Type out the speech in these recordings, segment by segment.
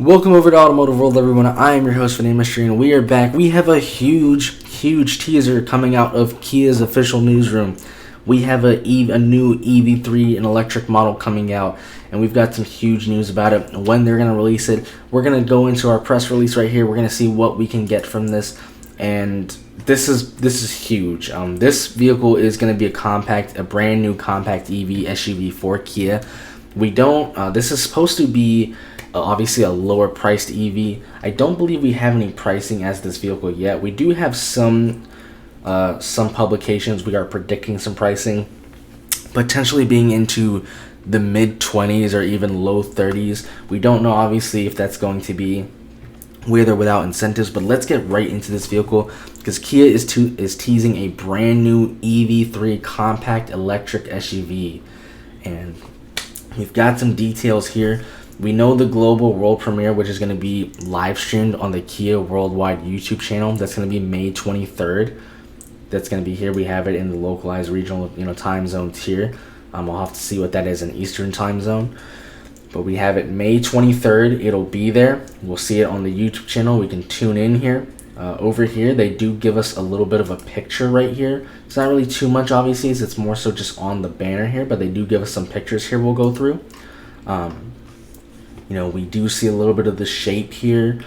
Welcome over to Automotive World, everyone. I am your host, Vinay Mystery, and we are back. We have a huge teaser coming out of Kia's official newsroom. We have a new EV3, an electric model coming out, and we've got some huge news about it, when they're going to release it. We're going to go into our press release right here. We're going to see what we can get from this, and this is huge. This vehicle is going to be a brand new compact EV SUV for Kia. This is supposed to be obviously a lower priced EV. I don't believe we have any pricing as this vehicle yet. We do have some publications. We are predicting some pricing, potentially being into the mid 20s or even low 30s. We don't know obviously if that's going to be with or without incentives, but let's get right into this vehicle because Kia is teasing a brand new EV3 compact electric SUV, and we've got some details here. We know the global world premiere, which is going to be live streamed on the Kia Worldwide YouTube channel. That's going to be May 23rd. That's going to be here. We have it in the localized regional, time zones here. We'll have to see what that is in Eastern time zone. But we have it May 23rd. It'll be there. We'll see it on the YouTube channel. We can tune in here. Over here, they do give us a little bit of a picture right here. It's not really too much, obviously. It's more so just on the banner here, but they do give us some pictures here we'll go through. We do see a little bit of the shape here.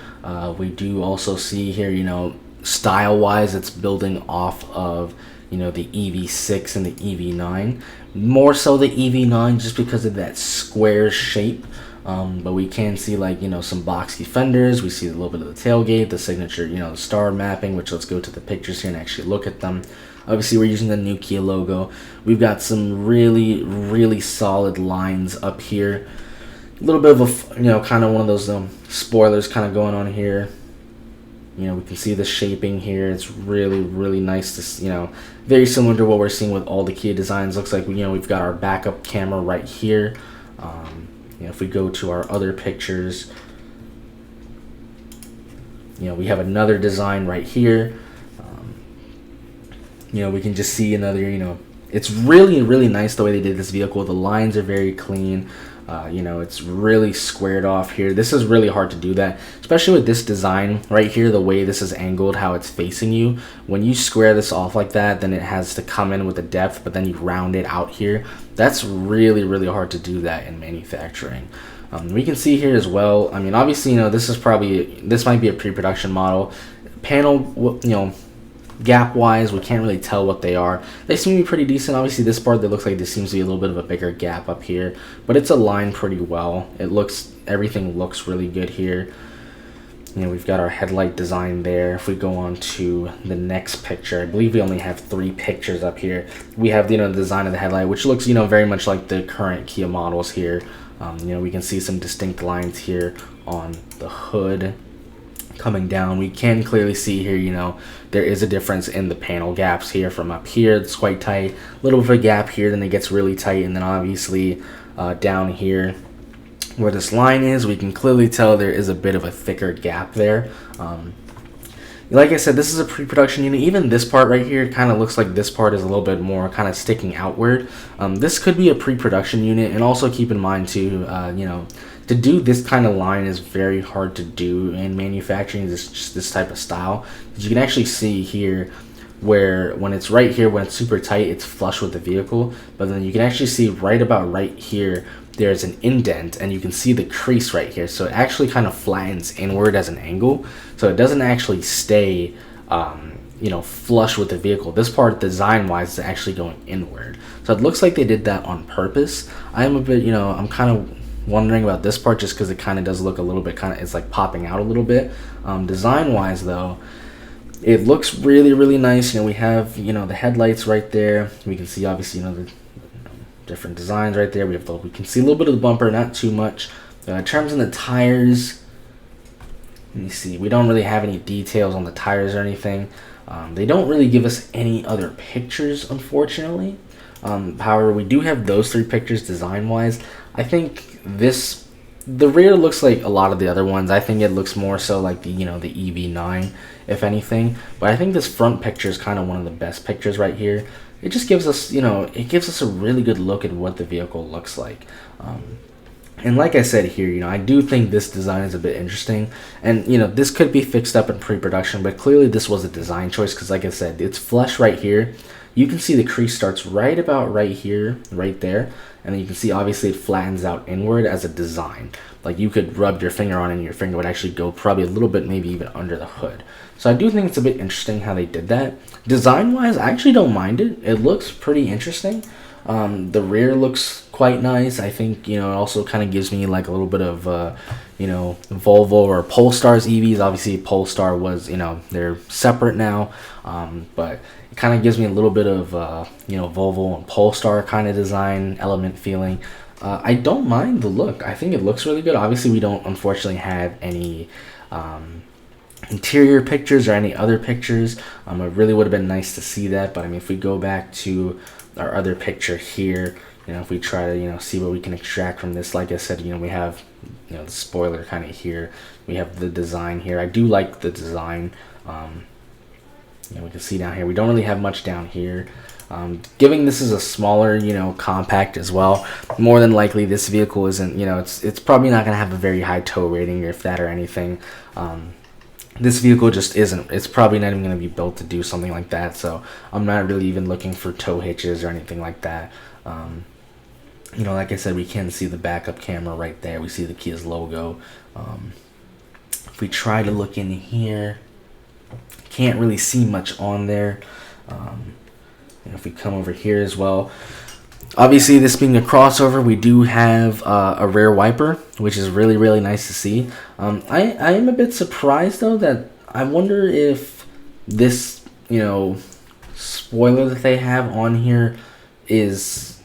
We do also see here, style-wise, it's building off of, the EV6 and the EV9. More so the EV9 just because of that square shape. But we can see some boxy fenders. We see a little bit of the tailgate, the signature, the star mapping, which let's go to the pictures here and actually look at them. Obviously, we're using the new Kia logo. We've got some really solid lines up here. A little bit of a, kind of one of those spoilers kind of going on here. We can see the shaping here. It's really nice to, very similar to what we're seeing with all the Kia designs. Looks like, we've got our backup camera right here. If we go to our other pictures, we have another design right here. We can just see another, it's really nice the way they did this vehicle. The lines are very clean. It's really squared off here. This is really hard to do that, especially with this design right here, the way this is angled, how it's facing you. When you square this off like that, then it has to come in with a depth, but then you round it out here. That's really hard to do that in manufacturing. We can see here as well, obviously, this might be a pre-production model. Panel, gap-wise, we can't really tell what they are. They seem to be pretty decent. Obviously, this part, that looks like there seems to be a little bit of a bigger gap up here, but it's aligned pretty well. Everything looks really good here. We've got our headlight design there. If we go on to the next picture, I believe we only have 3 pictures up here. We have the design of the headlight, which looks very much like the current Kia models here. We can see some distinct lines here on the hood. Coming down, we can clearly see here, there is a difference in the panel gaps here. From up here, it's quite tight, a little bit of a gap here, then it gets really tight, and then obviously down here where this line is, we can clearly tell there is a bit of a thicker gap there. Like I said, this is a pre-production unit. Even this part right here kind of looks like this part is a little bit more kind of sticking outward. This could be a pre-production unit, and also keep in mind too, to do this kind of line is very hard to do in manufacturing this type of style. You can actually see here where when it's right here, when it's super tight, it's flush with the vehicle, but then you can actually see right about right here, there's an indent, and you can see the crease right here. So it actually kind of flattens inward as an angle, so it doesn't actually stay flush with the vehicle. This part, design wise, is actually going inward, so it looks like they did that on purpose. I'm a bit, I'm kind of wondering about this part just because it kind of does look a little bit it's like popping out a little bit. Design wise though, it looks really nice. We have the headlights right there. We can see obviously the different designs right there. We can see a little bit of the bumper, not too much. In terms of the tires, let me see, we don't really have any details on the tires or anything. They don't really give us any other pictures, unfortunately. However, we do have those 3 pictures design wise. I think the rear looks like a lot of the other ones. I think it looks more so like the the EV9, if anything. But I think this front picture is kind of one of the best pictures right here. It just gives us, it gives us a really good look at what the vehicle looks like. And like I said here, I do think this design is a bit interesting. And, this could be fixed up in pre-production, but clearly this was a design choice because, like I said, it's flush right here. You can see the crease starts right about right here, right there. And then you can see, obviously, it flattens out inward as a design. Like, you could rub your finger on it and your finger would actually go probably a little bit, maybe even under the hood. So I do think it's a bit interesting how they did that. Design-wise, I actually don't mind it. It looks pretty interesting. The rear looks quite nice. I think, it also kind of gives me like a little bit of, Volvo or Polestar's EVs. Obviously, Polestar was, they're separate now. But it kind of gives me a little bit of, Volvo and Polestar kind of design element feeling. I don't mind the look. I think it looks really good. Obviously, we don't, unfortunately, have any interior pictures or any other pictures. It really would have been nice to see that. But, I mean, if we go back to our other picture here, if we try to see what we can extract from this, like I said, we have the spoiler kind of here, we have the design here. I do like the design. We can see down here we don't really have much down here. Given this is a smaller compact as well, more than likely this vehicle isn't it's probably not going to have a very high tow rating, or if that or anything. This vehicle just isn't. It's probably not even going to be built to do something like that. So I'm not really even looking for tow hitches or anything like that. Like I said, we can see the backup camera right there. We see the Kia's logo. If we try to look in here, can't really see much on there. If we come over here as well, obviously this being a crossover, we do have a rear wiper, which is really, really nice to see. I am a bit surprised though that I wonder if this spoiler that they have on here is,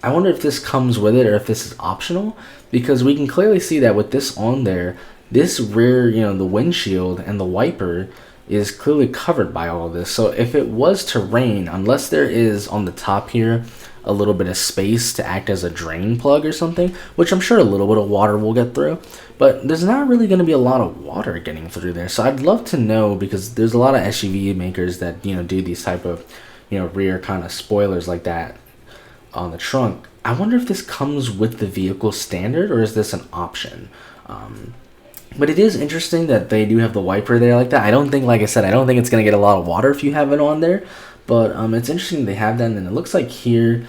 I wonder if this comes with it or if this is optional, because we can clearly see that with this on there, this rear, the windshield and the wiper is clearly covered by all of this. So if it was to rain, unless there is on the top here a little bit of space to act as a drain plug or something, which I'm sure a little bit of water will get through, but there's not really going to be a lot of water getting through there. So I'd love to know, because there's a lot of SUV makers that do these type of rear kind of spoilers like that on the trunk. I wonder if this comes with the vehicle standard or is this an option. But it is interesting that they do have the wiper there like that. I don't think, like I said, I don't think it's going to get a lot of water if you have it on there. But it's interesting they have that. And it looks like here,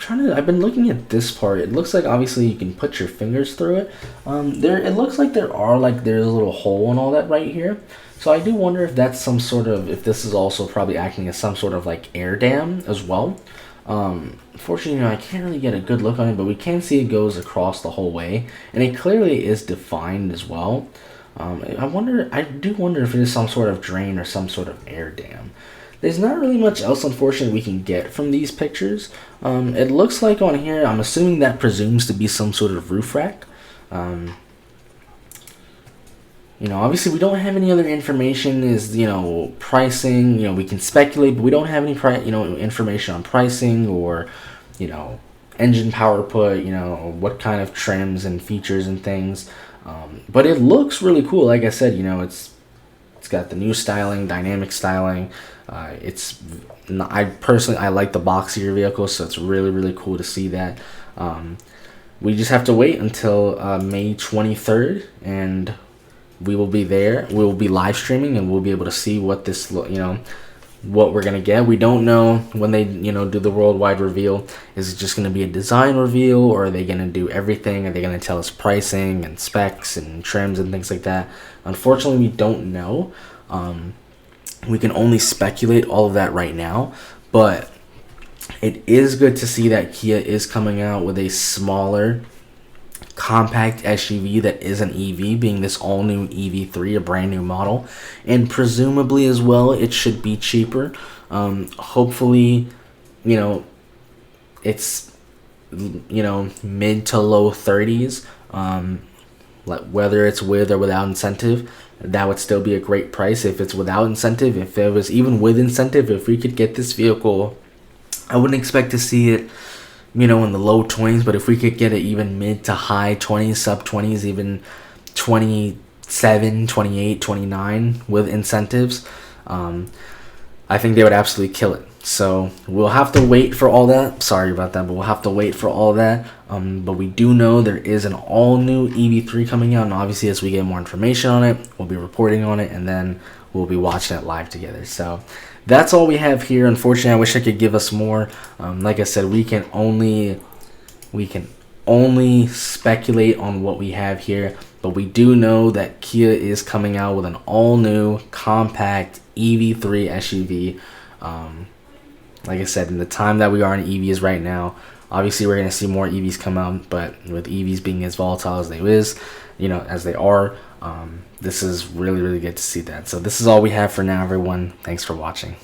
I've been looking at this part. It looks like obviously you can put your fingers through it. It looks like there's a little hole and all that right here. So I do wonder if that's some sort of, if this is also probably acting as some sort of like air dam as well. Unfortunately, I can't really get a good look on it, but we can see it goes across the whole way, and it clearly is defined as well. I do wonder if it is some sort of drain or some sort of air dam. There's not really much else, unfortunately, we can get from these pictures. It looks like on here, I'm assuming that presumes to be some sort of roof rack. Obviously we don't have any other information is, pricing, we can speculate, but we don't have any, information on pricing or, engine power put, what kind of trims and features and things. But it looks really cool. Like I said, it's got the new styling, dynamic styling. I like the boxier vehicle, so it's really, really cool to see that. We just have to wait until May 23rd, and we will be there. We will be live streaming, and we'll be able to see what this, what we're gonna get. We don't know when they, do the worldwide reveal. Is it just gonna be a design reveal, or are they gonna do everything? Are they gonna tell us pricing and specs and trims and things like that? Unfortunately, we don't know. We can only speculate all of that right now, but it is good to see that Kia is coming out with a smaller compact SUV that is an EV, being this all new EV3, a brand new model, and presumably as well it should be cheaper. Hopefully, it's mid to low 30s, like whether it's with or without incentive. That would still be a great price. If it's without incentive, if it was even with incentive, if we could get this vehicle, I wouldn't expect to see it in the low 20s, but if we could get it even mid to high 20s, sub 20s, even 27, 28, 29 with incentives, I think they would absolutely kill it. So we'll have to wait for all that. Sorry about that, but we'll have to wait for all that. But we do know there is an all-new EV3 coming out, and obviously as we get more information on it, we'll be reporting on it, and then we'll be watching it live together. So that's all we have here. Unfortunately, I wish I could give us more. Like I said, we can only speculate on what we have here, but we do know that Kia is coming out with an all-new compact EV3 SUV. Like I said, in the time that we are in EVs right now, obviously we're going to see more EVs come out, but with EVs being as volatile as as they are, this is really, really good to see that. So this is all we have for now, everyone. Thanks for watching.